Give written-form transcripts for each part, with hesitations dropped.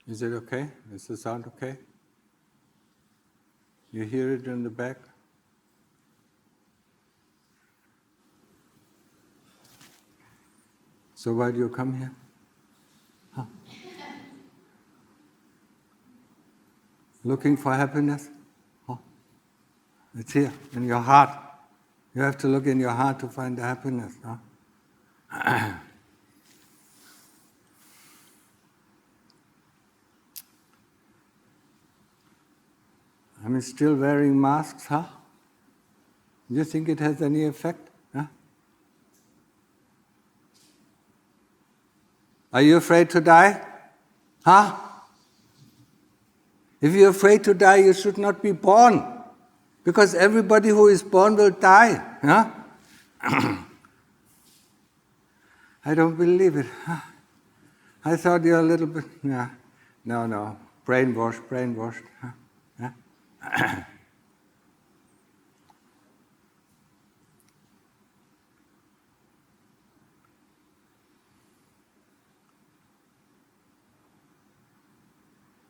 Is it okay? Is the sound okay? You hear it in the back? So why do you come here? Huh? Looking for happiness? Huh? It's here, in your heart. You have to look in your heart to find the happiness. Huh? I'm still wearing masks, huh? Do you think it has any effect? Huh? Are you afraid to die? Huh? If you're afraid to die, you should not be born. Because everybody who is born will die. Huh? I don't believe it. I thought you're a little bit... Yeah. No. Brainwashed. Huh?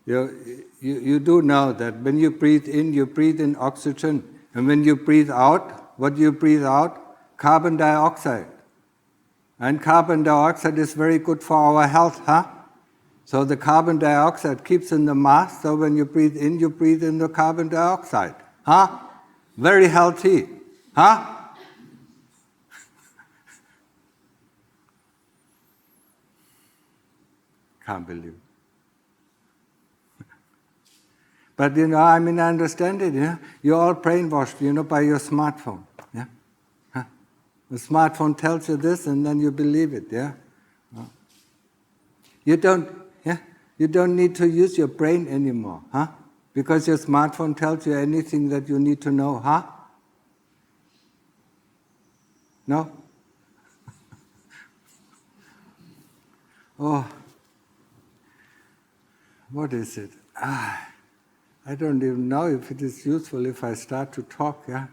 You do know that when you breathe in oxygen, and when you breathe out, what do you breathe out? Carbon dioxide. And carbon dioxide is very good for our health, huh? So the carbon dioxide keeps in the mask, so when you breathe in the carbon dioxide. Huh? Very healthy. Huh? Can't believe it. But I understand it, yeah? You're all brainwashed, by your smartphone. Yeah? Huh? The smartphone tells you this and then you believe it, yeah? You don't need to use your brain anymore, huh? Because your smartphone tells you anything that you need to know, huh? No? Oh, what is it? I don't even know if it is useful if I start to talk, yeah?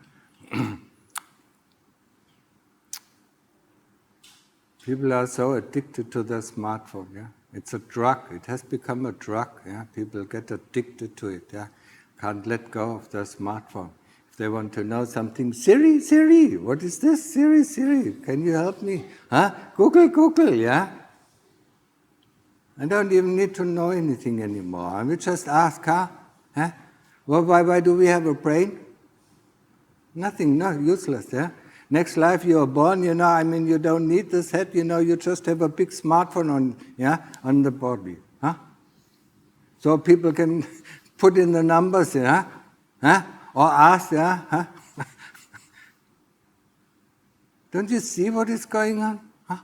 People are so addicted to their smartphone, yeah? It's a drug. It has become a drug, yeah? People get addicted to it, yeah? Can't let go of their smartphone. If they want to know something, Siri, what is this? Siri, can you help me? Huh? Google, yeah? I don't even need to know anything anymore. I will just ask, huh? Well, why do we have a brain? Nothing, no, useless, yeah? Next life you are born, you don't need this head, you just have a big smartphone on the body. Huh? So people can put in the numbers, yeah? Huh? Or ask, yeah? Huh? Don't you see what is going on? Huh?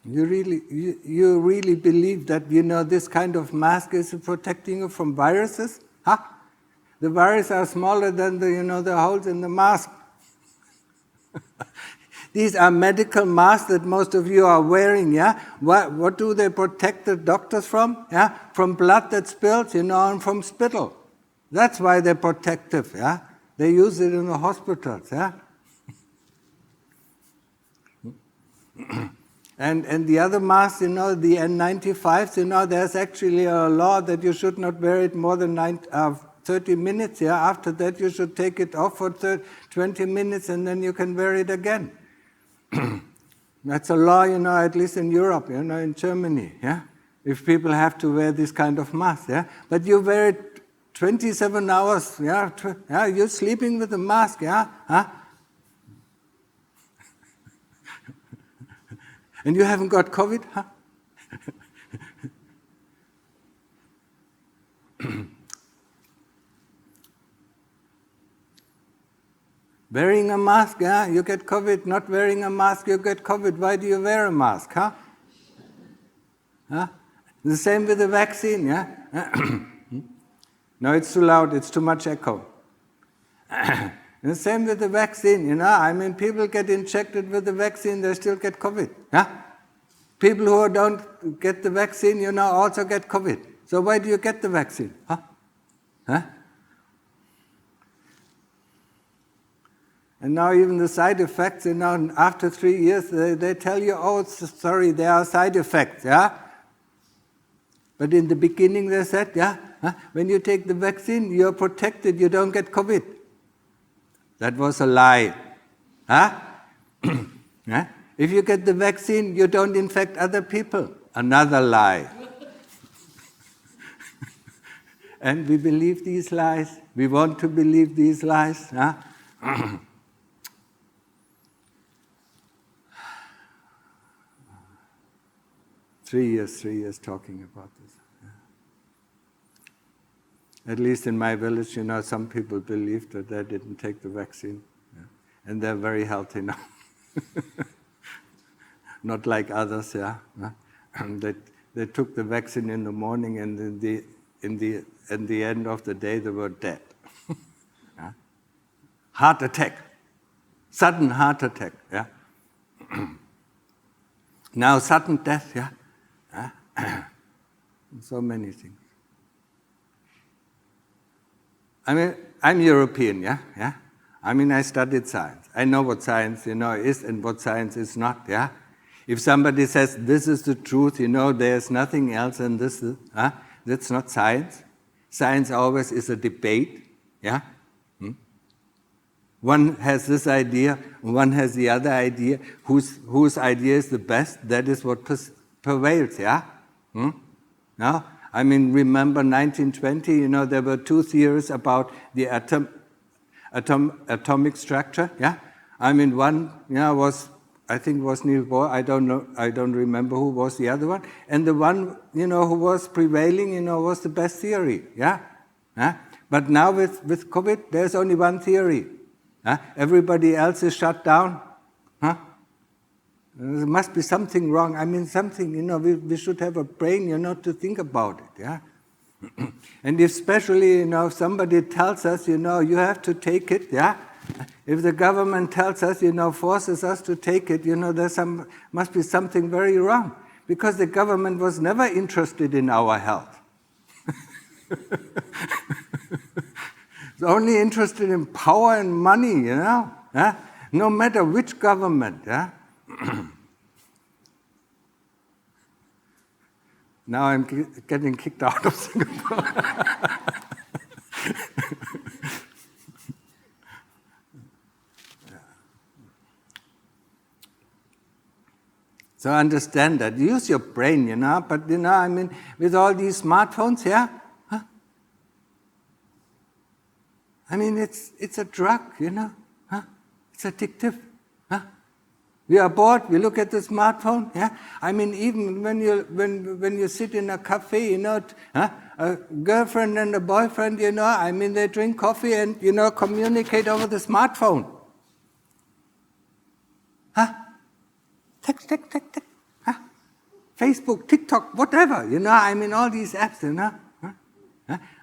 You really believe that, this kind of mask is protecting you from viruses? Huh? The viruses are smaller than the holes in the mask. These are medical masks that most of you are wearing, yeah? What do they protect the doctors from? Yeah? From blood that spills, and from spittle. That's why they're protective, yeah? They use it in the hospitals, yeah? And the other masks, the N95s, there's actually a law that you should not wear it more than 30 minutes. Yeah? After that, you should take it off for 20 minutes and then you can wear it again. That's a law, at least in Europe, in Germany. Yeah? If people have to wear this kind of mask. Yeah? But you wear it 27 hours. Yeah? You're sleeping with a mask. Yeah? Huh? And you haven't got COVID, huh? Wearing a mask, yeah, you get COVID. Not wearing a mask, you get COVID. Why do you wear a mask, huh? Huh? The same with the vaccine, yeah? No, it's too loud, it's too much echo. And the same with the vaccine, I mean, people get injected with the vaccine, they still get COVID. Yeah? People who don't get the vaccine, also get COVID. So why do you get the vaccine? Huh? And now even the side effects, after 3 years, they tell you, oh, sorry, there are side effects, yeah? But in the beginning they said, when you take the vaccine, you're protected, you don't get COVID. That was a lie. Huh? Yeah? If you get the vaccine, you don't infect other people. Another lie. And we believe these lies. We want to believe these lies. Huh? 3 years talking about this. Yeah. At least in my village, some people believed that they didn't take the vaccine. Yeah. And they're very healthy now. Not like others, yeah. They took the vaccine in the morning, and in the end of the day they were dead. Yeah. Heart attack. Sudden heart attack, yeah. Now sudden death, yeah. So many things. I mean, I'm European, yeah. I mean, I studied science. I know what science, is and what science is not, yeah. If somebody says this is the truth, there's nothing else than this, that's not science. Science always is a debate, yeah. One has this idea, one has the other idea. Whose idea is the best? That is what prevails, yeah. No? I mean, remember 1920, there were 2 theories about the atomic structure, yeah? I mean, one, I think was Niels Bohr, I don't know, I don't remember who was the other one. And the one, who was prevailing, was the best theory, yeah? But now with COVID, there's only one theory. Everybody else is shut down. There must be something wrong. I mean, something, we should have a brain, to think about it, yeah? And especially, if somebody tells us, you have to take it, yeah? If the government tells us, forces us to take it, there must be something very wrong. Because the government was never interested in our health. It's only interested in power and money, yeah? No matter which government, yeah? Now I'm getting kicked out of Singapore. So understand that. Use your brain, but, I mean, with all these smartphones, yeah? I mean, it's a drug, It's addictive, We are bored, we look at the smartphone, yeah? I mean, even when you sit in a cafe, a girlfriend and a boyfriend, I mean, they drink coffee and, communicate over the smartphone. Text. Facebook, TikTok, whatever, I mean, all these apps,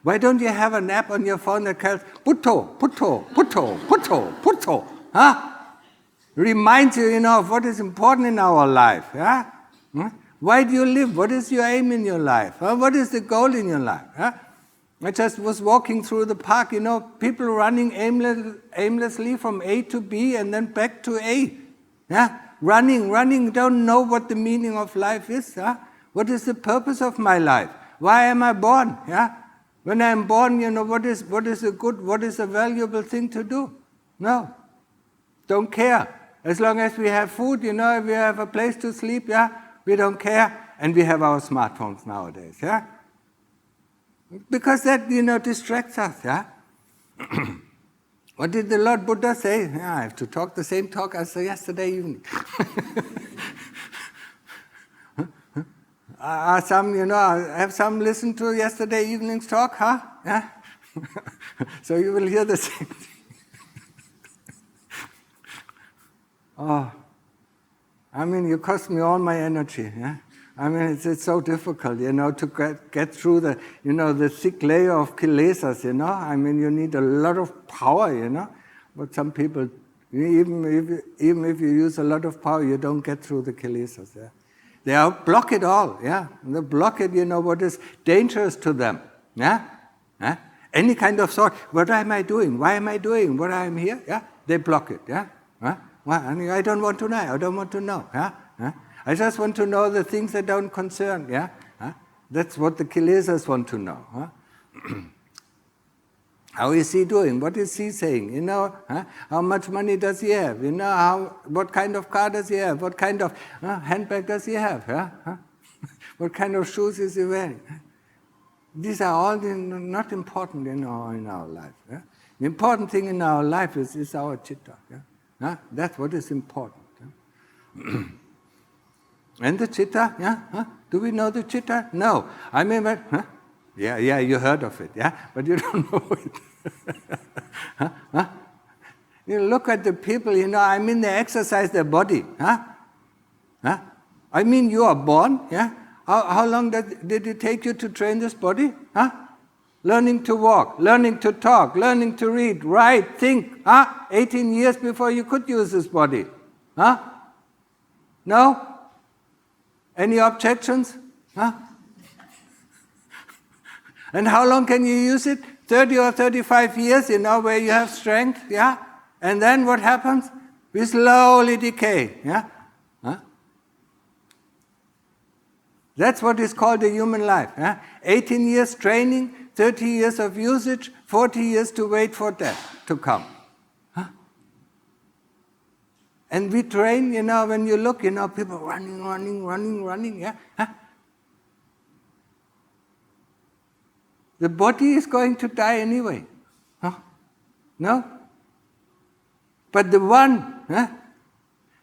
Why don't you have an app on your phone that calls Putto, Reminds you, of what is important in our life, yeah? Why do you live? What is your aim in your life? What is the goal in your life? I just was walking through the park, people running aimlessly from A to B and then back to A. Yeah? Running, don't know what the meaning of life is. What is the purpose of my life? Why am I born? Yeah? When I'm born, what is a good, what is a valuable thing to do? No. Don't care. As long as we have food, if we have a place to sleep, yeah, we don't care. And we have our smartphones nowadays, yeah? Because that, distracts us, yeah? What did the Lord Buddha say? Yeah, I have to talk the same talk as yesterday evening. Have some listened to yesterday evening's talk, huh? Yeah? So you will hear the same thing. Oh, I mean, you cost me all my energy, yeah? I mean, it's so difficult, to get through the thick layer of kilesas, I mean, you need a lot of power, But some people, even if you use a lot of power, you don't get through the kilesas, yeah. They block it all, yeah. They block it, what is dangerous to them, yeah. Any kind of thought, what am I doing? Why am I doing what I am here? Yeah, they block it, yeah. Well, I don't want to know. I don't want to know, yeah. I just want to know the things that don't concern, yeah. That's what the kilesas want to know. How is he doing? What is he saying? How much money does he have? What kind of car does he have? What kind of handbag does he have? What kind of shoes is he wearing? These are all not important in our life. Yeah? The important thing in our life is our chitta. Yeah? That's what is important. Yeah? And the chitta, yeah? Do we know the chitta? No. I mean, yeah, you heard of it, yeah? But you don't know it. You look at the people, I mean, they exercise their body. I mean, you are born, yeah? How long did it take you to train this body? Learning to walk, learning to talk, learning to read, write, think. 18 years before you could use this body. No? Any objections? And how long can you use it? 30 or 35 years, where you have strength, yeah? And then what happens? We slowly decay, yeah? That's what is called the human life. 18 years training, 30 years of usage, 40 years to wait for death to come. And we train, when you look, people running, yeah? The body is going to die anyway. No? But the one,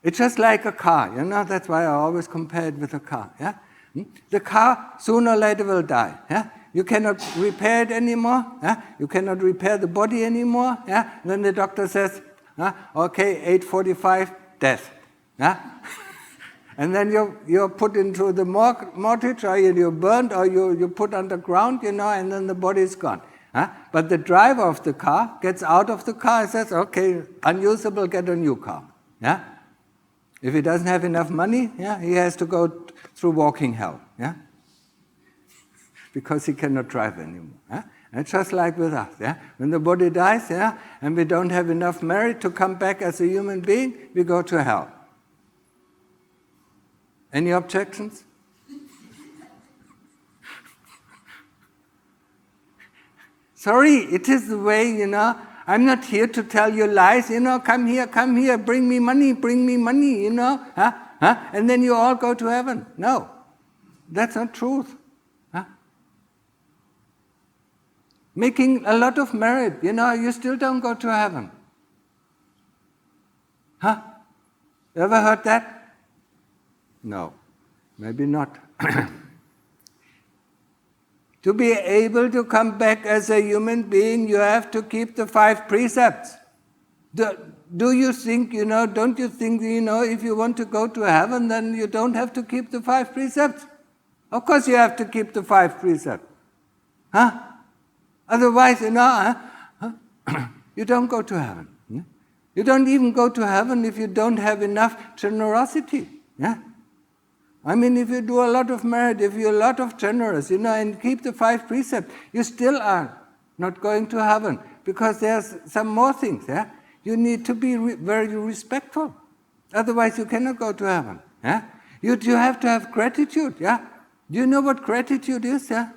it's just like a car, that's why I always compare it with a car, yeah? The car sooner or later will die. Yeah? You cannot repair it anymore. Yeah? You cannot repair the body anymore. Yeah? Then the doctor says, okay, 8:45, death. Yeah? And then you're put into the mortgage, or you're burned, or you're put underground, and then the body is gone. But the driver of the car gets out of the car and says, okay, unusable, get a new car. Yeah? If he doesn't have enough money, yeah, he has to go through walking hell, yeah, because he cannot drive anymore. Yeah? And it's just like with us, yeah. When the body dies, yeah, and we don't have enough merit to come back as a human being, we go to hell. Any objections? Sorry, it is the way, I'm not here to tell you lies, come here, bring me money, and then you all go to heaven. No, that's not truth. Making a lot of merit, you still don't go to heaven. You ever heard that? No, maybe not. To be able to come back as a human being, you have to keep the 5 precepts. Do you think, don't you think, if you want to go to heaven, then you don't have to keep the 5 precepts? Of course you have to keep the 5 precepts. Otherwise, you don't go to heaven. You don't even go to heaven if you don't have enough generosity. Yeah? I mean, if you do a lot of merit, if you're a lot of generous, and keep the 5 precepts, you still are not going to heaven, because there's some more things, yeah? You need to be very respectful. Otherwise, you cannot go to heaven, yeah? You have to have gratitude, yeah? Do you know what gratitude is, yeah?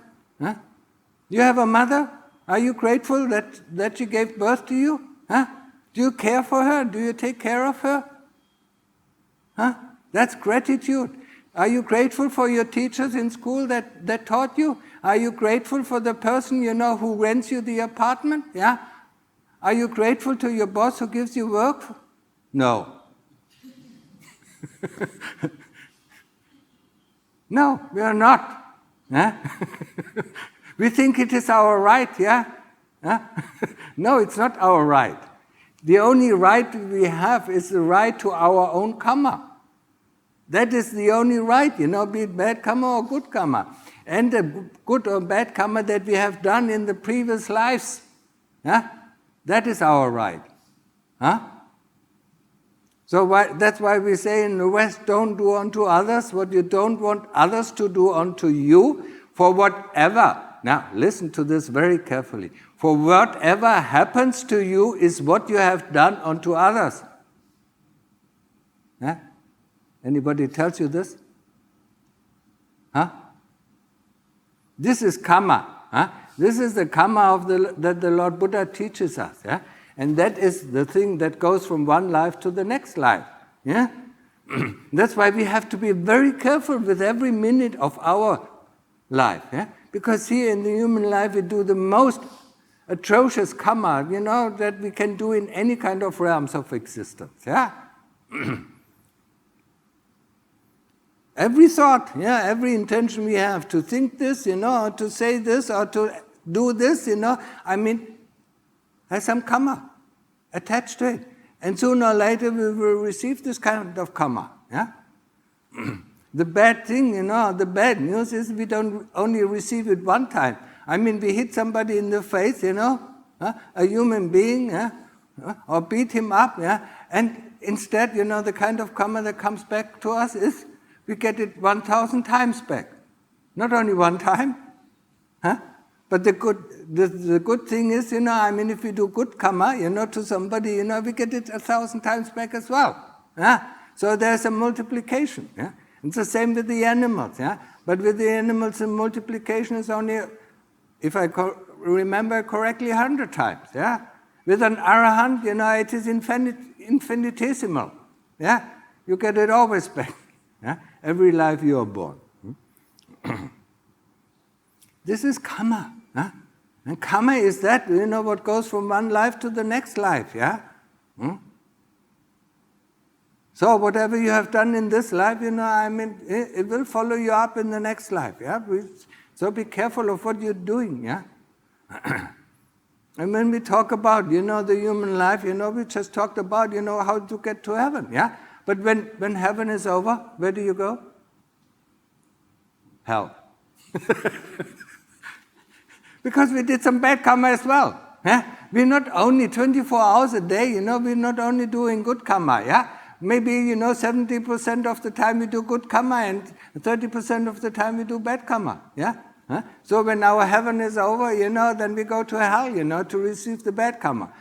You have a mother? Are you grateful that she gave birth to you? Do you care for her? Do you take care of her? That's gratitude. Are you grateful for your teachers in school that taught you? Are you grateful for the person who rents you the apartment? Yeah? Are you grateful to your boss who gives you work? No. No, we are not. We think it is our right, yeah? No, it's not our right. The only right we have is the right to our own karma. That is the only right, be it bad karma or good karma. And the good or bad karma that we have done in the previous lives. That is our right. So that's why we say in the West, don't do unto others what you don't want others to do unto you, for whatever, now listen to this very carefully, for whatever happens to you is what you have done unto others. Anybody tells you this? This is karma. This is the karma that the Lord Buddha teaches us. And that is the thing that goes from one life to the next life. That's why we have to be very careful with every minute of our life. Because here in the human life we do the most atrocious karma, that we can do in any kind of realms of existence. Every thought, every intention we have to think this, or to say this, or to do this, has some karma attached to it. And sooner or later we will receive this kind of karma. The bad thing, the bad news is we don't only receive it one time. We hit somebody in the face, a human being, or beat him up, and instead, the kind of karma that comes back to us is we get it 1,000 times back. Not only one time. But the good thing is, if we do good karma, to somebody, we get it 1,000 times back as well. So there's a multiplication. It's the same with the animals. But with the animals, the multiplication is only, if I remember correctly, 100 times. With an arahant, it is infinitesimal. You get it always back. Every life you are born. This is karma. And karma is that, what goes from one life to the next life. So whatever you have done in this life, it will follow you up in the next life. So be careful of what you're doing. And when we talk about, the human life, we just talked about, how to get to heaven. But when heaven is over, where do you go? Hell. Because we did some bad karma as well. We're not only 24 hours a day, we're not only doing good karma. Maybe, 70% of the time we do good karma and 30% of the time we do bad karma. So when our heaven is over, then we go to hell, to receive the bad karma.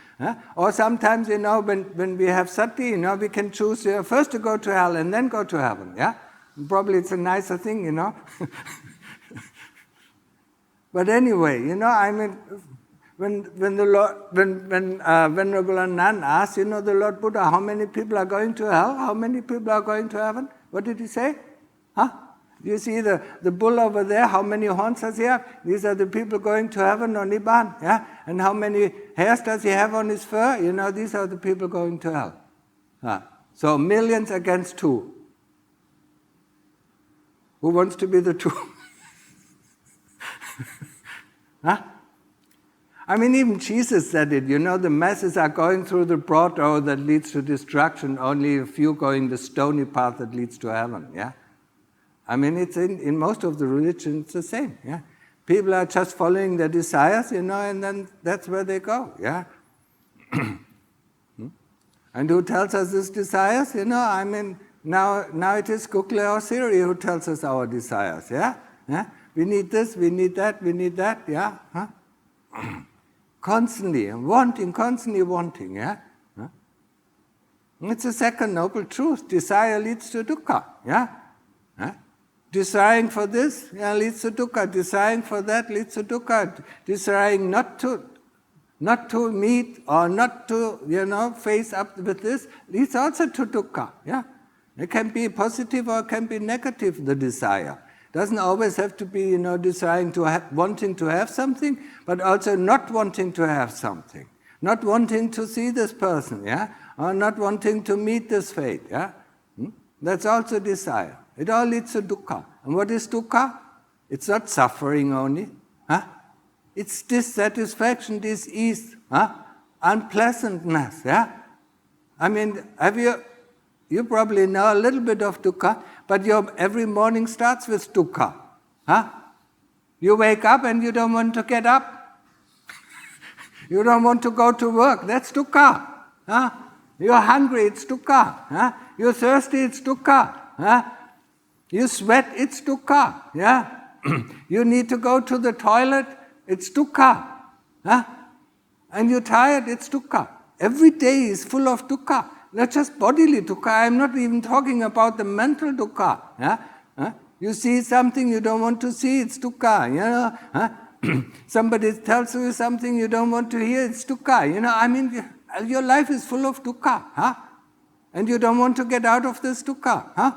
Or sometimes, when we have sati, we can choose first to go to hell and then go to heaven. Probably it's a nicer thing, But anyway, when Venerable Anand asked, the Lord Buddha, how many people are going to hell? How many people are going to heaven? What did he say? You see the bull over there, how many horns does he have? These are the people going to heaven or Nibbana. And how many hairs does he have on his fur? These are the people going to hell. So millions against 2. Who wants to be the 2? Even Jesus said it, the masses are going through the broad road that leads to destruction, only a few going the stony path that leads to heaven. It's in most of the religions it's the same. People are just following their desires, and then that's where they go. And who tells us these desires? Now it is Kukla or Siri who tells us our desires. We need this, we need that, we need that. Constantly wanting. It's a second noble truth. Desire leads to dukkha. Desiring for this leads to dukkha. Desiring for that leads to dukkha. Desiring not to meet or not to face up with this leads also to dukkha. It can be positive or it can be negative, the desire. Doesn't always have to be, desiring to wanting to have something, but also not wanting to have something. Not wanting to see this person, or not wanting to meet this fate, That's also desire. It all leads to dukkha. And what is dukkha? It's not suffering only. It's dissatisfaction, dis-ease, unpleasantness. Have you You probably know a little bit of dukkha, but your every morning starts with dukkha. Huh? You wake up and you don't want to get up. You don't want to go to work. That's dukkha. Huh? You're hungry, it's dukkha. Huh? You're thirsty, it's dukkha. Huh? You sweat, it's dukkha. Yeah? You need to go to the toilet, it's dukkha. Huh? And you're tired, it's dukkha. Every day is full of dukkha. Not just bodily dukkha. I'm not even talking about the mental dukkha. Yeah? Huh? You see something you don't want to see, it's dukkha. You know? Huh? Somebody tells you something you don't want to hear, it's dukkha. You know, I mean, your life is full of dukkha. Huh? And you don't want to get out of this dukkha. Huh?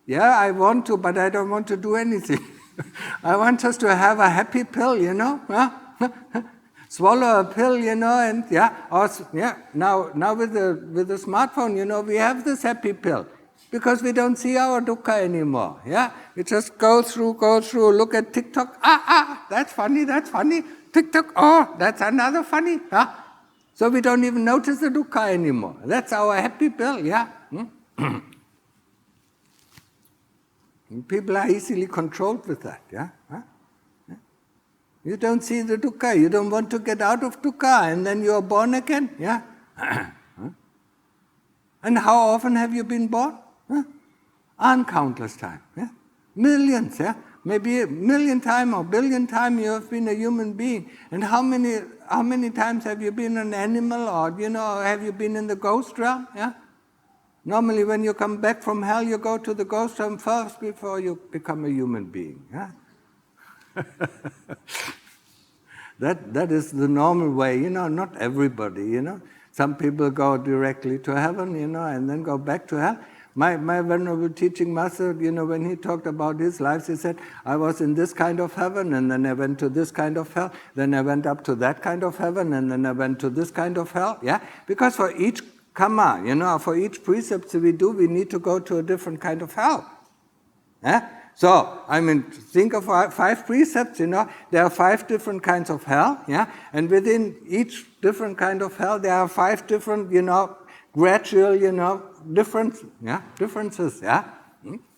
Yeah, I want to, but I don't want to do anything. I want us to have a happy pill, you know. Huh? Swallow a pill, you know, and now with the smartphone, you know, we have this happy pill because we don't see our dukkha anymore. Yeah, we just go through, look at TikTok. That's funny. TikTok. Oh, that's another funny. Huh? So we don't even notice the dukkha anymore. That's our happy pill. Yeah. People are easily controlled with that. Yeah. Huh? You don't see the dukkha, you don't want to get out of dukkha, and then you are born again. Yeah? And how often have you been born? Uncountless times. Yeah? Millions, yeah? Maybe a million times or billion times you have been a human being. And how many times have you been an animal, or you know, have you been in the ghost realm? Yeah? Normally when you come back from hell, you go to the ghost realm first before you become a human being. Yeah? That is the normal way, you know, not everybody, you know. Some people go directly to heaven, you know, and then go back to hell. My venerable teaching master, you know, when he talked about his life, he said, I was in this kind of heaven, and then I went to this kind of hell, then I went up to that kind of heaven, and then I went to this kind of hell, yeah? Because for each karma, you know, for each precept we do, we need to go to a different kind of hell. Yeah? So, I mean, think of 5 precepts, you know, there are 5 different kinds of hell, yeah? And within each different kind of hell, there are 5 different, you know, gradual, you know, differences, yeah?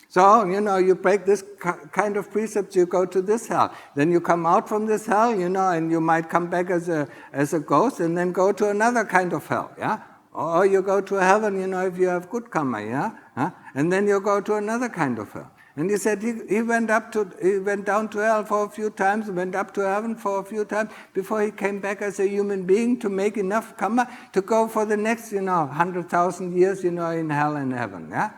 So, you know, you break this kind of precepts, you go to this hell. Then you come out from this hell, you know, and you might come back as a ghost and then go to another kind of hell, yeah? Or you go to heaven, you know, if you have good karma, yeah? And then you go to another kind of hell. And he said he went down to hell for a few times, went up to heaven for a few times before he came back as a human being to make enough karma to go for the next, you know, 100,000 years, you know, in hell and heaven. Yeah.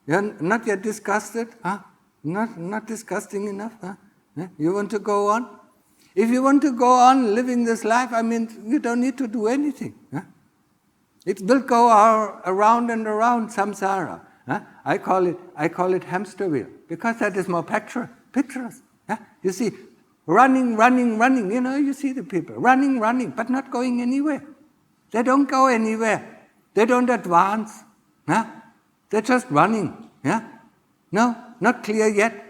You're not yet disgusted, huh? Not disgusting enough, huh? You want to go on? If you want to go on living this life, I mean, you don't need to do anything. Huh? It will go around and around samsara. Huh? I call it hamster wheel because that is more picturesque. Huh? You see, running. You know, you see the people running, but not going anywhere. They don't go anywhere. They don't advance. Huh? They're just running. Yeah? No, not clear yet.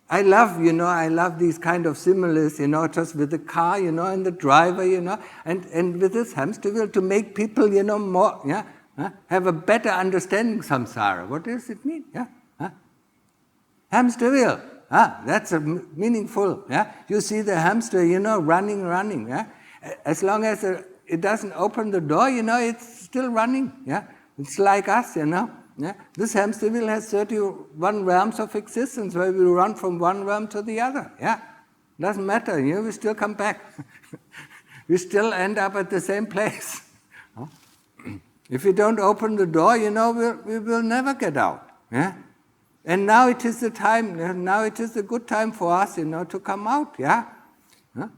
I love these kind of similes, you know, just with the car, you know, and the driver, you know, and with this hamster wheel to make people, you know, more, yeah, have a better understanding samsara. What does it mean? Yeah, hamster wheel. That's a meaningful. Yeah, you see the hamster, you know, running. Yeah, as long as it doesn't open the door, you know, it's still running. Yeah, it's like us, you know. Yeah? This hamster wheel has 31 realms of existence where we run from one realm to the other. Yeah? Doesn't matter, you know, we still come back. We still end up at the same place. If we don't open the door, you know, we will never get out. Yeah? And now it is the time, now it is the good time for us, you know, to come out. Yeah?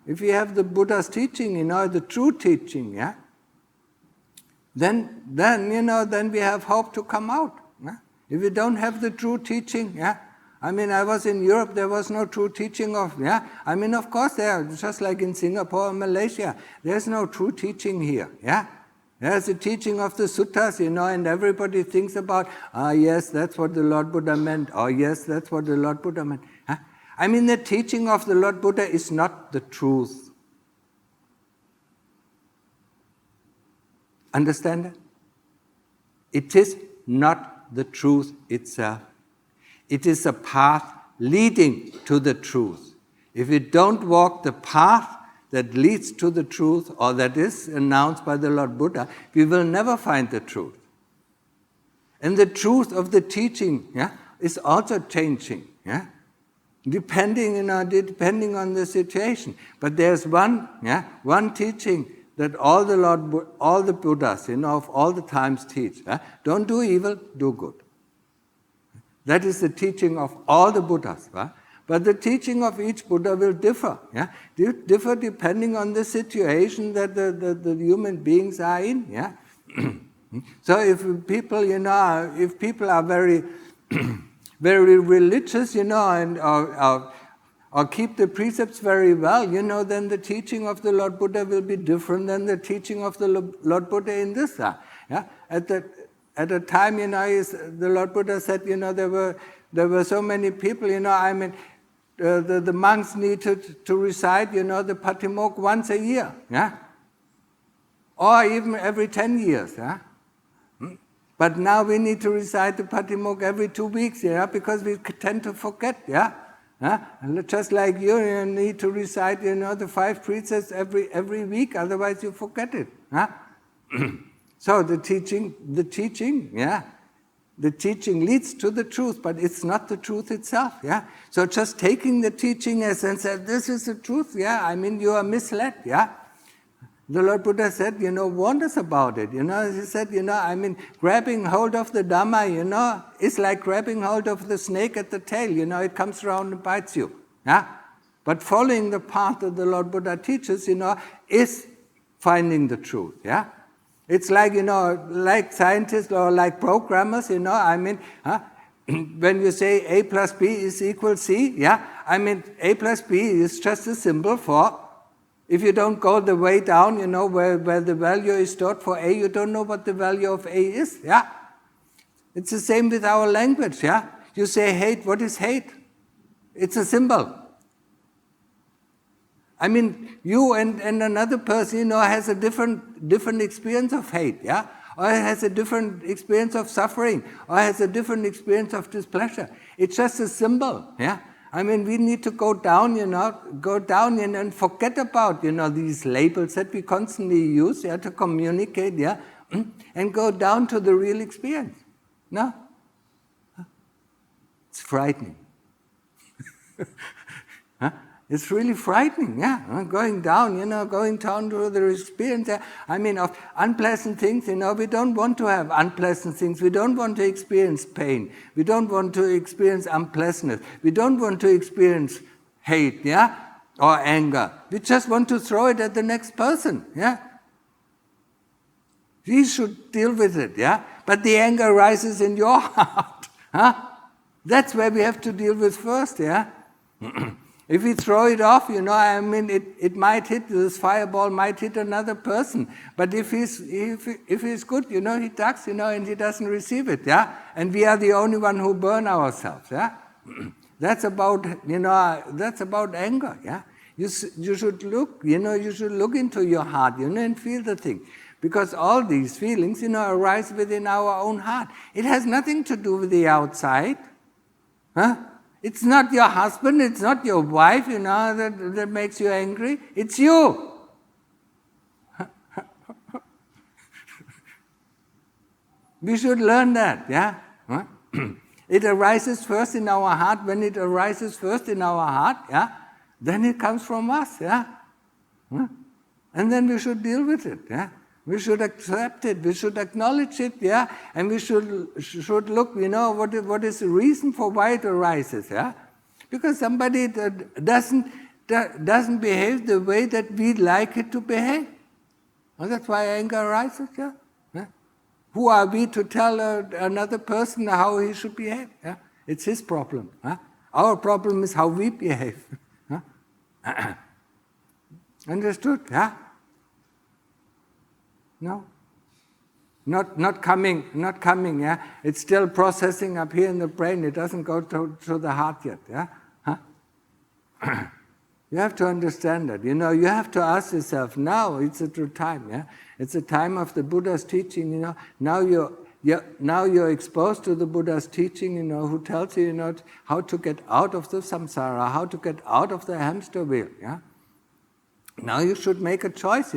If we have the Buddha's teaching, you know, the true teaching, yeah? Then you know, then we have hope to come out. Yeah? If we don't have the true teaching, yeah. I mean, I was in Europe, there was no true teaching of, yeah. I mean, of course there, just like in Singapore or Malaysia, there's no true teaching here, yeah. There's a teaching of the suttas, you know, and everybody thinks about, yes, that's what the Lord Buddha meant, or yes, that's what the Lord Buddha meant. Huh? I mean, the teaching of the Lord Buddha is not the truth. Understand that? It is not the truth itself. It is a path leading to the truth. If we don't walk the path that leads to the truth, or that is announced by the Lord Buddha, we will never find the truth. And the truth of the teaching is also changing, depending on the situation. But there's one teaching that all the Buddhas, of all the times teach. Don't do evil, do good. That is the teaching of all the Buddhas. But the teaching of each Buddha will differ. Differ depending on the situation that the human beings are in. So if people, are very, very religious, and or keep the precepts very well, then the teaching of the Lord Buddha will be different than the teaching of the Lord Buddha in this. At the time, the Lord Buddha said, there were so many people, the monks needed to recite, the Patimokkha once a year, or even every 10 years, But now we need to recite the Patimokkha every 2 weeks, because we tend to forget, Just like you need to recite, the 5 precepts every week, otherwise you forget it, So the teaching leads to the truth, but it's not the truth itself, So just taking the teaching as and said, this is the truth, you are misled, The Lord Buddha said, warned us about it, He said, grabbing hold of the Dhamma, is like grabbing hold of the snake at the tail, it comes around and bites you, But following the path that the Lord Buddha teaches, is finding the truth, It's like, like scientists or like programmers, when you say A plus B is equal C, A plus B is just a symbol for, if you don't go the way down, where the value is stored for A, you don't know what the value of A is, It's the same with our language, You say hate, what is hate? It's a symbol. You and another person, has a different experience of hate, Or has a different experience of suffering, or has a different experience of displeasure. It's just a symbol, we need to go down, and forget about, these labels that we constantly use, to communicate, and go down to the real experience. No? It's frightening. It's really frightening, going down, to the experience, of unpleasant things, we don't want to have unpleasant things, we don't want to experience pain, we don't want to experience unpleasantness, we don't want to experience hate, or anger, we just want to throw it at the next person, We should deal with it, but the anger arises in your heart, That's where we have to deal with first, If we throw it off, it might hit, this fireball might hit another person. But if he's good, he ducks, and he doesn't receive it, And we are the only one who burn ourselves, That's about, that's about anger, You should look, you should look into your heart, and feel the thing. Because all these feelings, arise within our own heart. It has nothing to do with the outside, It's not your husband, it's not your wife, that makes you angry. It's you. We should learn that, It arises first in our heart. When it arises first in our heart, then it comes from us, And then we should deal with it, We should accept it, we should acknowledge it, And we should look, what is the reason for why it arises, Because somebody doesn't behave the way that we like it to behave. Well, that's why anger arises, Who are we to tell another person how he should behave? It's his problem. Our problem is how we behave. Understood? No? Not coming, It's still processing up here in the brain. It doesn't go to the heart yet, You have to understand that. You have to ask yourself, now it's a true time, yeah? It's a time of the Buddha's teaching, Now you're exposed to the Buddha's teaching, who tells you, how to get out of the samsara, how to get out of the hamster wheel, yeah? Now you should make a choice,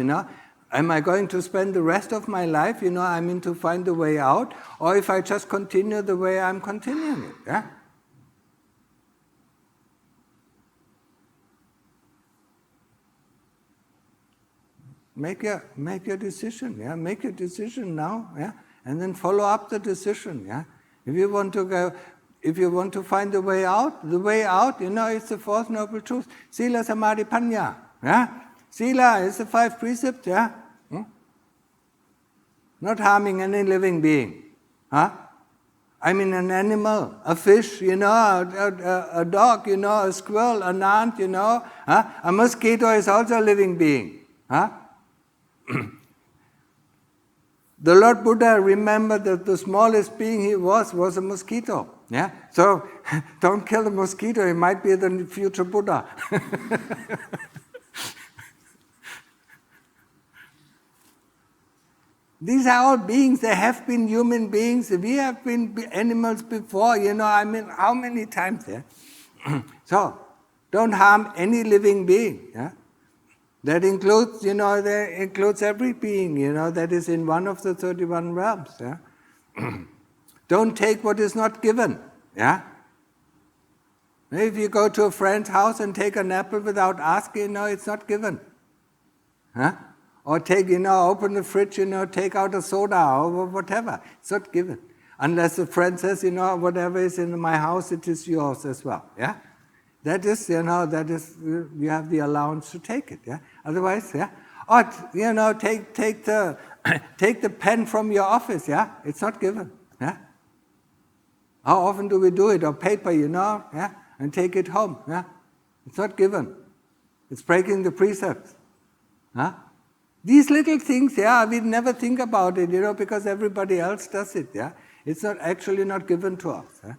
Am I going to spend the rest of my life, to find the way out, or if I just continue the way I'm continuing it, yeah? Make your decision, yeah? Make your decision now, yeah? And then follow up the decision, yeah? If you want to find the way out, it's the fourth noble truth. Sila, Samadhi, Panya, yeah? Sila is the 5 precepts, yeah? Not harming any living being, huh? An animal, a fish, a dog, a squirrel, an ant, huh? A mosquito is also a living being, huh? The Lord Buddha remembered that the smallest being he was a mosquito. Yeah? So don't kill the mosquito, he might be the future Buddha. These are all beings, they have been human beings, we have been animals before, how many times? Yeah? So, don't harm any living being. Yeah? That includes every being, that is in one of the 31 realms. Yeah? Don't take what is not given. Yeah? If you go to a friend's house and take an apple without asking, it's not given. Huh? Or open the fridge, take out a soda or whatever. It's not given. Unless the friend says, whatever is in my house, it is yours as well. Yeah? That is, you have the allowance to take it, yeah? Otherwise, yeah? Or, take the pen from your office, yeah? It's not given, yeah? How often do we do it? Or paper, yeah? And take it home, yeah? It's not given. It's breaking the precepts, huh? These little things, yeah, we never think about it, because everybody else does it, yeah? It's actually not given to us, yeah?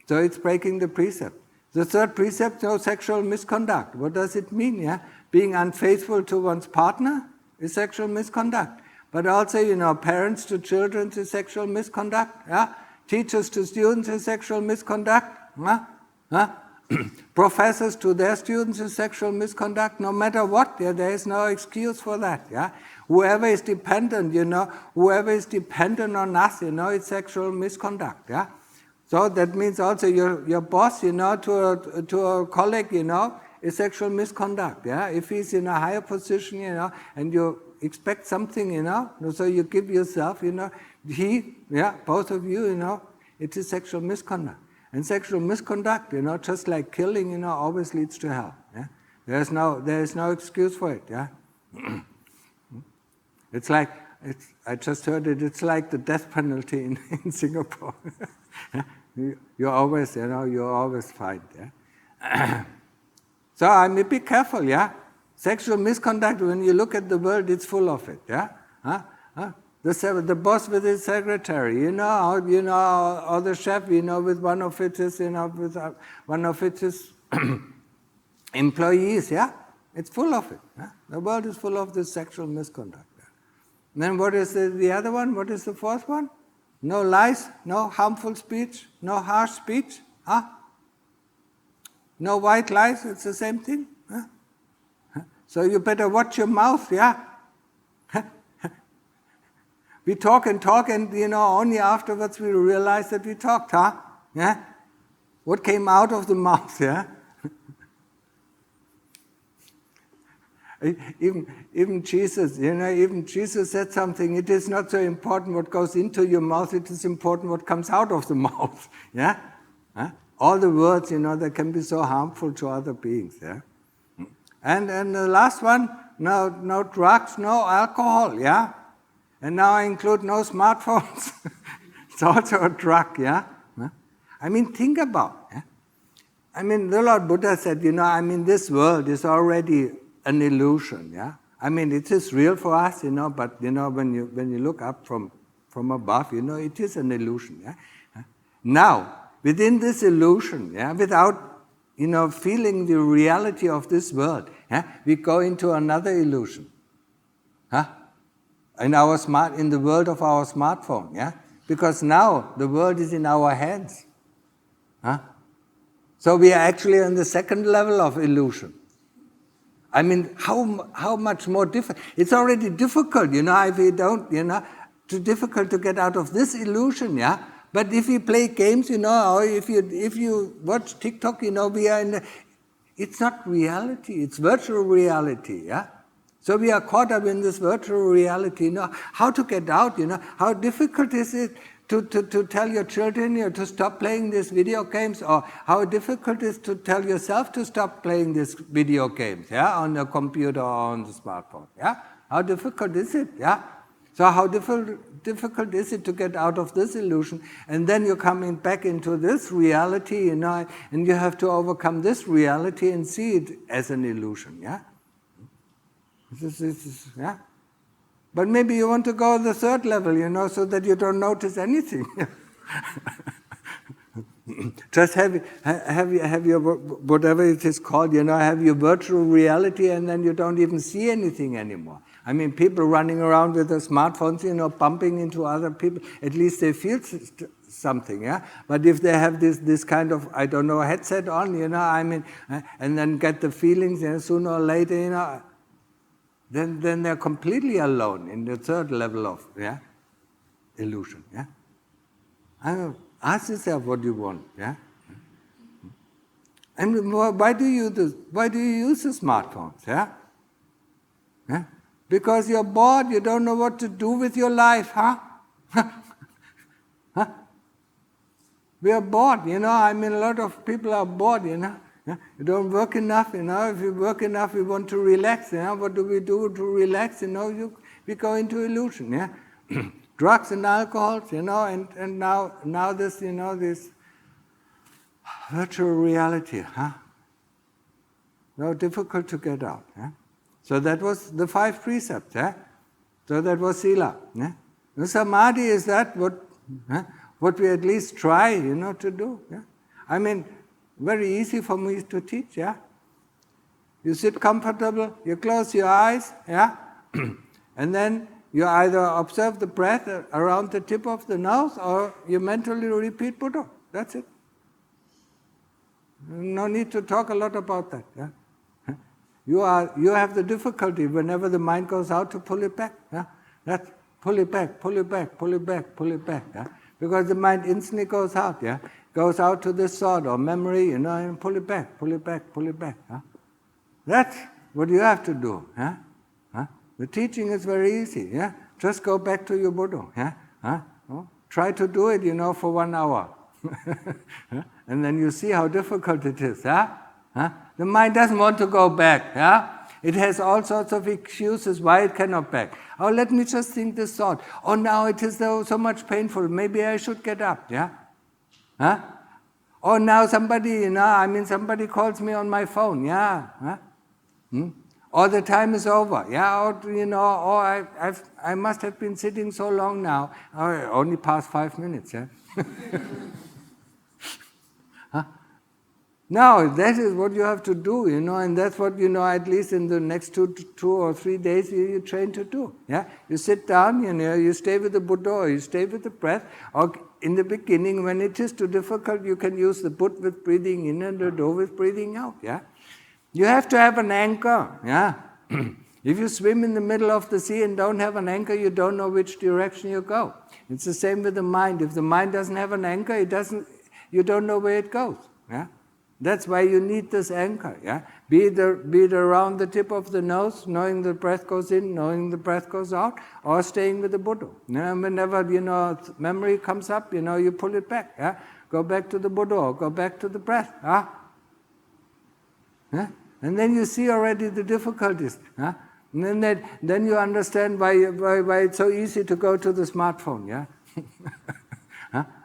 So it's breaking the precept. The third precept, no sexual misconduct. What does it mean? Yeah, being unfaithful to one's partner is sexual misconduct. But also, parents to children is sexual misconduct. Yeah, teachers to students is sexual misconduct. Professors to their students is sexual misconduct. No matter what, there is no excuse for that. Yeah, whoever is dependent, whoever is dependent on us, it's sexual misconduct. Yeah. So that means also your boss, to a colleague, is sexual misconduct. Yeah, if he's in a higher position, and you expect something, so you give yourself, both of you, it is sexual misconduct. And sexual misconduct, just like killing, always leads to hell. Yeah, there is no excuse for it. Yeah, I just heard it. It's like the death penalty in Singapore. You're always fine. Yeah? So be careful. Yeah, sexual misconduct. When you look at the world, it's full of it. Yeah, the boss with his secretary, or the chef, with one of its employees. Yeah, it's full of it. Yeah? The world is full of this sexual misconduct. Yeah? And then what is the other one? What is the fourth one? No lies, no harmful speech, no harsh speech. Huh? No white lies, it's the same thing. Huh? So you better watch your mouth, yeah? We talk and only afterwards we realize that we talked, huh? Yeah? What came out of the mouth, yeah? Even Jesus, even Jesus said something, it is not so important what goes into your mouth, it is important what comes out of the mouth. Yeah? Huh? All the words, that can be so harmful to other beings. Yeah? And the last one, no drugs, no alcohol, yeah? And now I include no smartphones. It's also a drug, yeah? Huh? Think about it. Yeah? The Lord Buddha said, this world is already an illusion, yeah? It is real for us, but, when you look up from above, it is an illusion, yeah? Now, within this illusion, yeah, without feeling the reality of this world, we go into another illusion. In the world of our smartphone, because now the world is in our hands. So we are actually on the second level of illusion. I mean, how much more difficult? It's already difficult, if we don't, too difficult to get out of this illusion, But if you play games, or if you watch TikTok, we are it's not reality, it's virtual reality, So we are caught up in this virtual reality, How to get out, How difficult is it to tell your children to stop playing these video games, or how difficult it is to tell yourself to stop playing these video games, on the computer or on the smartphone, How difficult is it, So how difficult is it to get out of this illusion, and then you're coming back into this reality, and you have to overcome this reality and see it as an illusion, This is. But maybe you want to go to the third level, so that you don't notice anything. Just have your, whatever it is called, have your virtual reality, and then you don't even see anything anymore. I mean, people running around with their smartphones, bumping into other people, at least they feel something, But if they have this kind of, headset on, and then get the feelings, sooner or later, then they're completely alone in the third level of illusion. Ask yourself what you want. And why do you use the smartphones? Because you're bored. You don't know what to do with your life, We are bored. A lot of people are bored. You don't work enough, If you work enough, you want to relax, What do we do to relax, We go into illusion, Drugs and alcohol, and now this, this virtual reality, No, difficult to get out, So that was the 5 precepts, So that was sila, The samadhi is that what we at least try, to do, I mean, very easy for me to teach, You sit comfortable, you close your eyes, And then you either observe the breath around the tip of the nose, or you mentally repeat Buddha. That's it. No need to talk a lot about that, You have the difficulty whenever the mind goes out to pull it back, That's pull it back, pull it back, pull it back, pull it back, Because the mind instantly goes out, Goes out to this thought or memory, and pull it back, pull it back, pull it back. That's what you have to do. The teaching is very easy. Just go back to your Buddha. Try to do it, for 1 hour. And then you see how difficult it is. The mind doesn't want to go back. It has all sorts of excuses why it cannot back. Oh, let me just think this thought. Oh, now it is so much painful. Maybe I should get up. Or now somebody, somebody calls me on my phone, Or the time is over, or I must have been sitting so long now, only past 5 minutes, No, that is what you have to do, and that's what, at least in the next 2 or 3 days you train to do, You sit down, you stay with the Buddha, or you stay with the breath, or in the beginning, when it is too difficult, you can use the Buddha with breathing in and the Do with breathing out, You have to have an anchor, If you swim in the middle of the sea and don't have an anchor, you don't know which direction you go. It's the same with the mind. If the mind doesn't have an anchor, you don't know where it goes, That's why you need this anchor, Be it around the tip of the nose, knowing the breath goes in, knowing the breath goes out, or staying with the Buddha. Whenever, memory comes up, you pull it back, Go back to the Buddha, or go back to the breath, And then you see already the difficulties, And then you understand why it's so easy to go to the smartphone,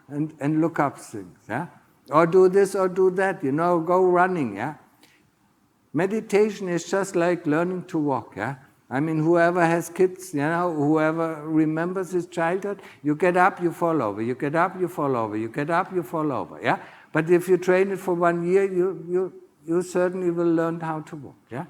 And look up things, Or do this or do that, go running, Meditation is just like learning to walk, whoever has kids, whoever remembers his childhood, you get up, you fall over, you get up, you fall over, you get up, you fall over, But if you train it for 1 year, you certainly will learn how to walk. Yeah?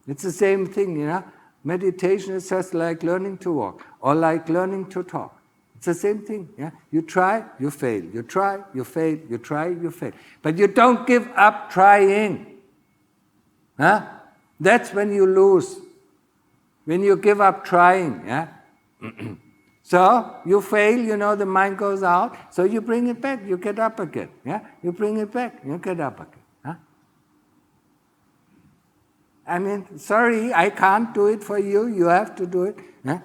It's the same thing, Meditation is just like learning to walk or like learning to talk. It's the same thing. Yeah? You try, you fail. You try, you fail. You try, you fail. But you don't give up trying. Huh? That's when you lose. When you give up trying. Yeah? So you fail, the mind goes out. So you bring it back. You get up again. Yeah? You bring it back. You get up again. Huh? I mean, sorry, I can't do it for you. You have to do it. Yeah?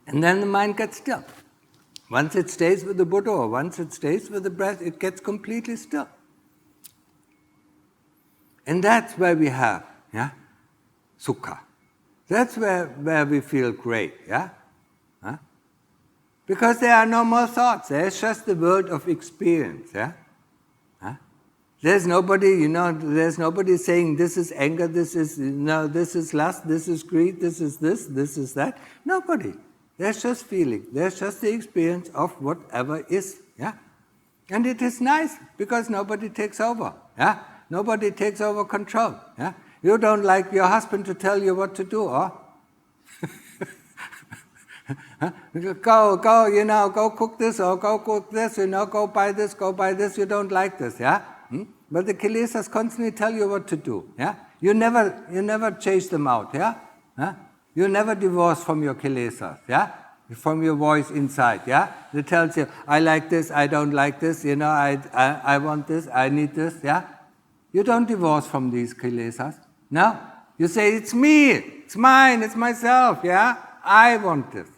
And then the mind gets still. Once it stays with the Buddha or once it stays with the breath, it gets completely still. And that's where we have, sukha. That's where we feel great, Because there are no more thoughts. There's just the world of experience, There's nobody, there's nobody saying this is anger, this is lust, this is greed, this is that. Nobody. There's just feeling. There's just the experience of whatever is, And it is nice because nobody takes over, Nobody takes over control, You don't like your husband to tell you what to do, or? Go, go cook this or go cook this, go buy this, you don't like this, But the kilesas constantly tell you what to do, You never chase them out, You never divorce from your kilesas, From your voice inside, It tells you, I like this, I don't like this, I want this, I need this, You don't divorce from these kilesas, no? You say, it's me, it's mine, it's myself, I want this,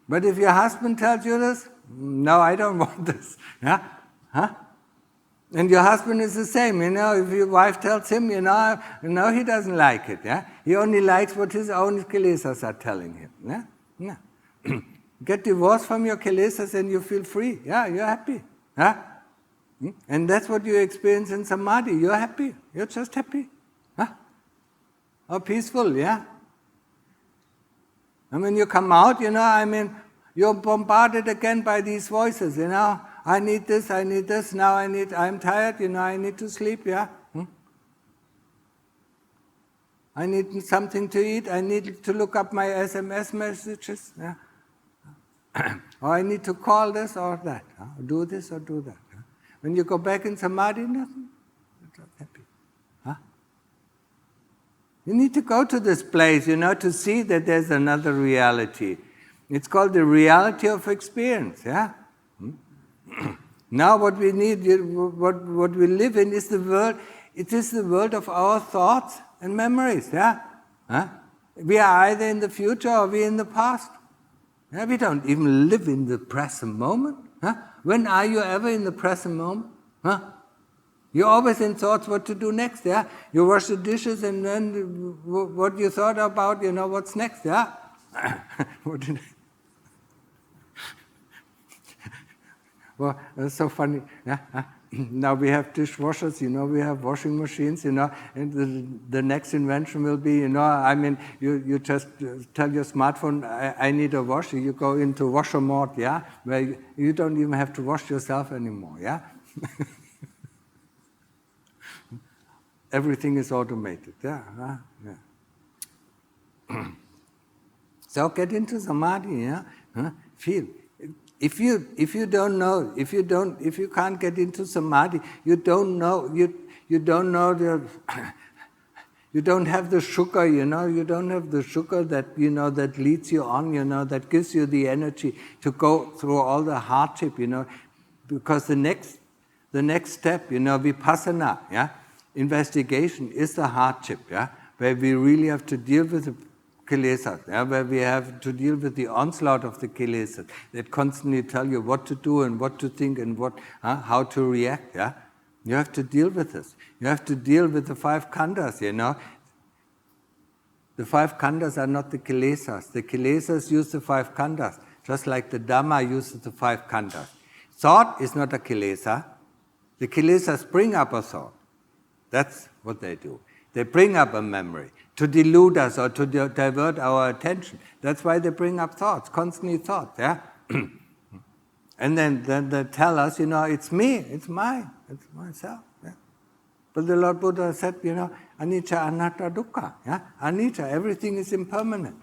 But if your husband tells you this, no, I don't want this, And your husband is the same, if your wife tells him, he doesn't like it, He only likes what his own kilesas are telling him, Get divorced from your kilesas and you feel free, you're happy, And that's what you experience in samadhi, you're happy, you're just happy, Or peaceful, And when you come out, you're bombarded again by these voices, I need this, now I'm tired, I need to sleep, I need something to eat, I need to look up my SMS messages, Or I need to call this or that, do this or do that. When you go back in samadhi, nothing, you're just happy. You need to go to this place, to see that there's another reality. It's called the reality of experience, Now what we need, what we live in is the world, it is the world of our thoughts and memories, We are either in the future or we are in the past. We don't even live in the present moment. When are you ever in the present moment? You're always in thoughts what to do next, You wash the dishes and then what you thought about, what's next, Well, it's so funny, Now we have dishwashers, we have washing machines, and the next invention will be, you just tell your smartphone, I need a washer, you go into washer mode, where you don't even have to wash yourself anymore, Everything is automated, So get into samadhi, Feel. If you don't know, if you can't get into samadhi, you don't know you don't have the sugar, you don't have the sugar that that leads you on, that gives you the energy to go through all the hardship, because the next step, vipassana, investigation is the hardship, where we really have to deal with the kilesas, where we have to deal with the onslaught of the kilesas that constantly tell you what to do and what to think and how to react. You have to deal with this. You have to deal with the 5 khandhas. The 5 khandhas are not the kilesas. The kilesas use the 5 khandhas, just like the Dhamma uses the 5 khandhas. Thought is not a kilesa. The kilesas bring up a thought. That's what they do. They bring up a memory. to delude us or to divert our attention. That's why they bring up thoughts, constantly thoughts, yeah? And then they tell us, it's me, it's mine, it's myself, yeah? But the Lord Buddha said, anicca, anatta, dukkha, yeah? Anicca, everything is impermanent.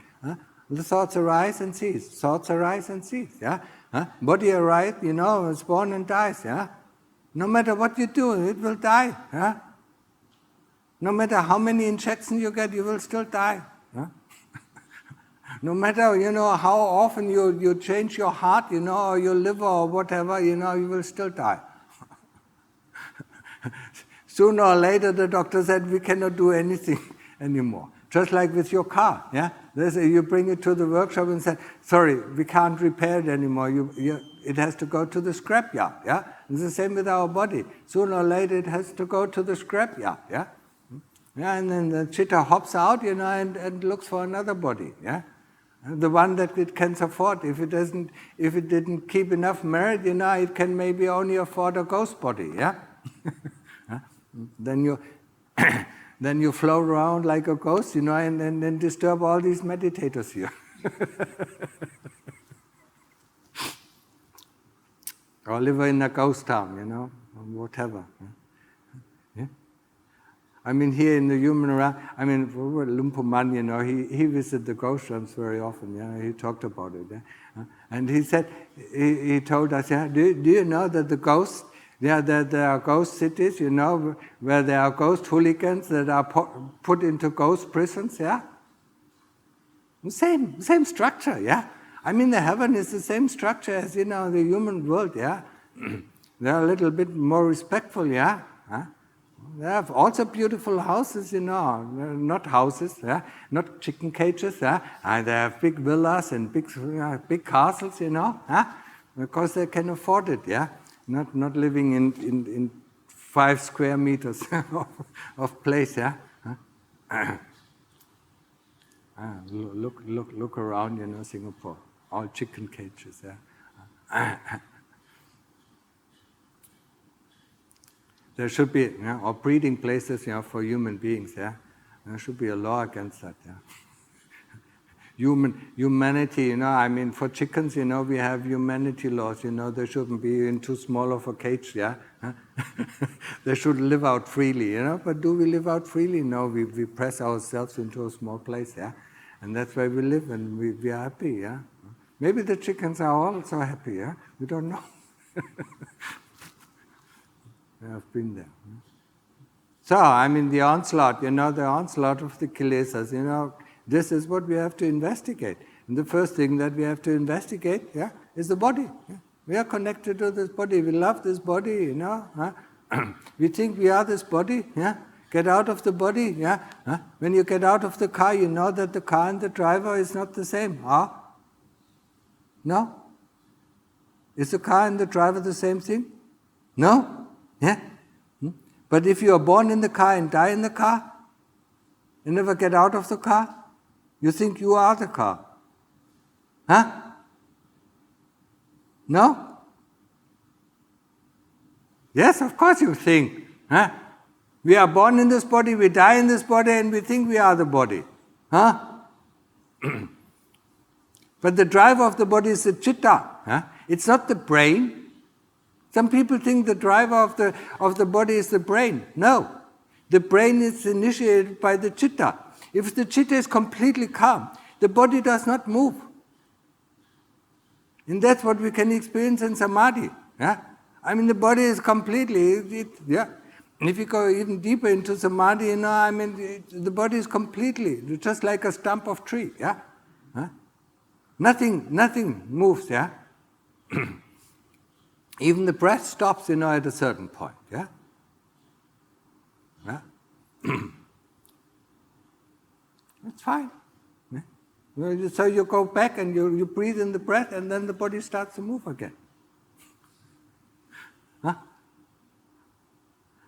The thoughts arise and cease, thoughts arise and cease, yeah? Body arrives, is born and dies, yeah? No matter what you do, it will die, yeah? No matter how many injections you get, you will still die. Huh? No matter, how often you change your heart, or your liver or whatever, you will still die. Sooner or later, the doctor said, we cannot do anything anymore. Just like with your car, yeah? You bring it to the workshop and say, sorry, we can't repair it anymore. It has to go to the scrapyard, yeah? It's the same with our body. Sooner or later, it has to go to the scrapyard, yeah? Yeah, and then the chitta hops out, and looks for another body. Yeah, and the one that it can afford. If it didn't keep enough merit, it can maybe only afford a ghost body. Yeah, then you float around like a ghost, and disturb all these meditators here. Or live in a ghost town, whatever. Yeah? I mean, here in the human realm, Lumpur Man, he visited the ghost realms very often. Yeah, he talked about it. Yeah? And he said, he told us, yeah, do you know that the ghosts, that there are ghost cities, where there are ghost hooligans that are put into ghost prisons? Yeah, same structure. Yeah, the heaven is the same structure as the human world. Yeah, they're a little bit more respectful. Yeah. They have also beautiful houses, not houses, yeah? Not chicken cages, yeah? And they have big villas and big castles, because they can afford it, yeah? Not living in 5 square meters of place, yeah? Look around, Singapore, all chicken cages, yeah? There should be, or breeding places, for human beings, yeah. There should be a law against that, yeah. Humanity, for chickens, we have humanity laws, they shouldn't be in too small of a cage, yeah. They should live out freely, But do we live out freely? No, we press ourselves into a small place, yeah. And that's where we live, and we are happy, yeah. Maybe the chickens are also happy, yeah. We don't know. I've been there. So, the onslaught, the onslaught of the kilesas, this is what we have to investigate. And the first thing that we have to investigate, yeah, is the body. Yeah? We are connected to this body. We love this body, We think we are this body, yeah. Get out of the body, yeah. When you get out of the car, you know that the car and the driver is not the same. No? Is the car and the driver the same thing? No? Yeah? But if you are born in the car and die in the car, and never get out of the car, you think you are the car. Huh? No? Yes, of course you think. Huh? We are born in this body, we die in this body, and we think we are the body. Huh? But the driver of the body is the chitta. Huh? It's not the brain. Some people think the driver of the body is the brain. No. The brain is initiated by the chitta. If the chitta is completely calm, the body does not move. And that's what we can experience in samadhi. Yeah? The body is completely, yeah. If you go even deeper into samadhi, the body is completely, just like a stump of tree. Yeah? Huh? Nothing moves. Yeah? Even the breath stops, at a certain point, yeah? Yeah? That's fine. Yeah? So you go back and you breathe in the breath, and then the body starts to move again. Huh?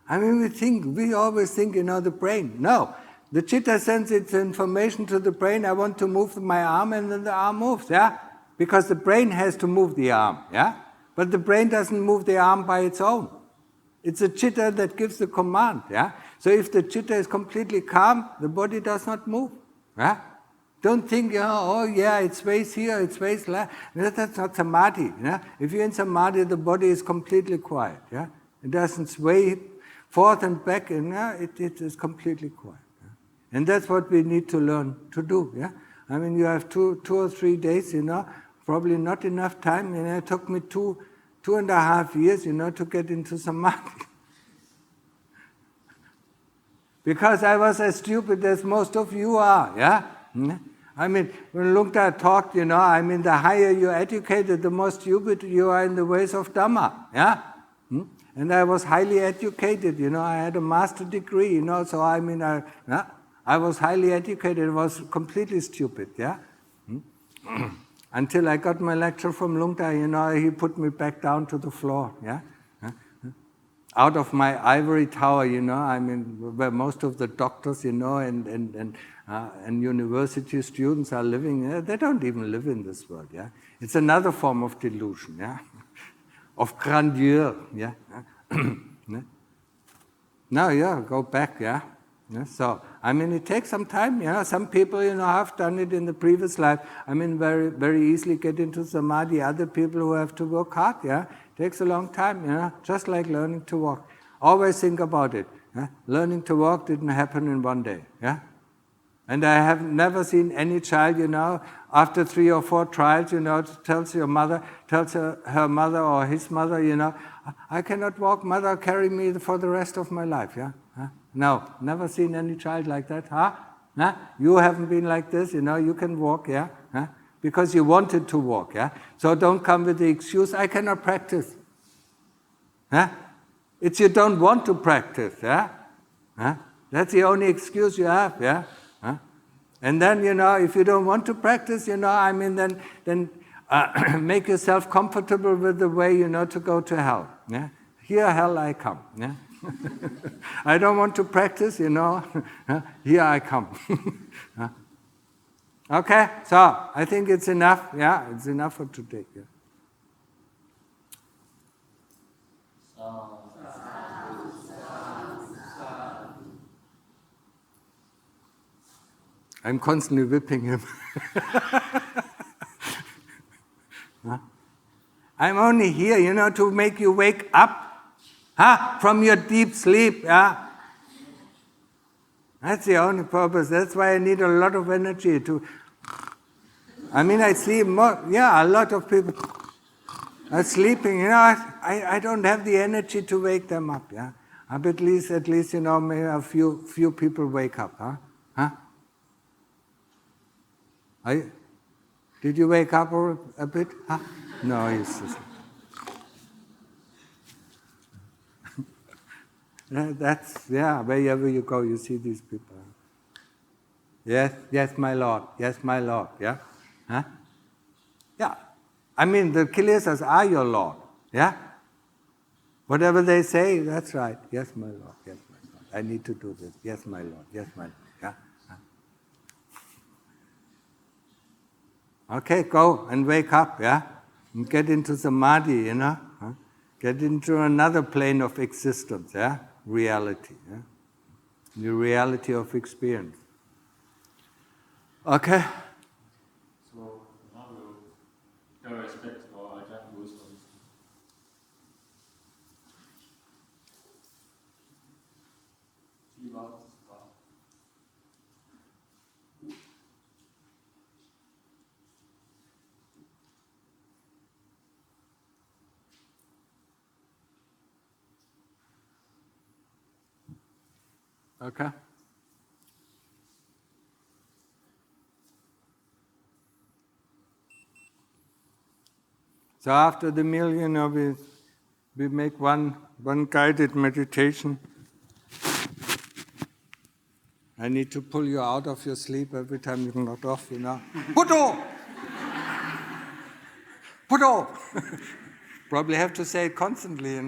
We always think, the brain. No. The chitta sends its information to the brain, I want to move my arm, and then the arm moves, yeah? Because the brain has to move the arm, yeah? But the brain doesn't move the arm by its own. It's the chitta that gives the command. Yeah? So if the chitta is completely calm, the body does not move. Yeah? Don't think, oh yeah, it sways here, it sways there. That's not samadhi. Yeah? If you're in samadhi, the body is completely quiet. Yeah? It doesn't sway forth and back, and it is completely quiet. Yeah? And that's what we need to learn to do. Yeah? I mean, you have two or 3 days, probably not enough time. It took me two and a half years, to get into samadhi. Because I was as stupid as most of you are, yeah? I mean, when Lungta talked, the higher you're educated, the more stupid you are in the ways of Dhamma, yeah? And I was highly educated, I had a master degree, so I was highly educated, I was completely stupid, yeah? Until I got my lecture from Lungta, he put me back down to the floor, yeah? Out of my ivory tower, where most of the doctors, and university students are living, they don't even live in this world, yeah? It's another form of delusion, yeah? Of grandeur, yeah? Now, yeah, go back, yeah? So, it takes some time, Some people, have done it in the previous life. Very, very easily get into samadhi. Other people who have to work hard, yeah? Takes a long time, just like learning to walk. Always think about it. Yeah? Learning to walk didn't happen in one day, yeah? And I have never seen any child, after 3 or 4 trials, tells her mother or his mother, I cannot walk, mother, carry me for the rest of my life, yeah? No, never seen any child like that, huh? You haven't been like this, you can walk, yeah? Because you wanted to walk, yeah? So don't come with the excuse, I cannot practice. It's you don't want to practice, yeah? That's the only excuse you have, yeah? And then, if you don't want to practice, then make yourself comfortable with the way, to go to hell, yeah? Here, hell I come, yeah? I don't want to practice, here I come. Okay, so I think it's enough, yeah? It's enough for today, yeah? I'm constantly whipping him. I'm only here, to make you wake up from your deep sleep. Yeah? That's the only purpose. That's why I need a lot of energy to... I see more, a lot of people are sleeping. I don't have the energy to wake them up. Yeah? But at least, maybe a few people wake up. Did you wake up a bit? No, he's just... That's, wherever you go, you see these people. Yes, my Lord. Yes, my Lord. Yeah? Yeah. The kilesas are your Lord. Yeah? Whatever they say, that's right. Yes, my Lord. Yes, my Lord. I need to do this. Yes, my Lord. Yes, my Lord. Yeah? Okay, go and wake up, yeah? And get into samadhi, Get into another plane of existence, yeah? Reality, yeah? The reality of experience. Okay? So now we'll pay respect for Ajahn wisdom. Okay? So after the meal, we make one guided meditation. I need to pull you out of your sleep every time you nod off, Buddha! Buddha! Probably have to say it constantly,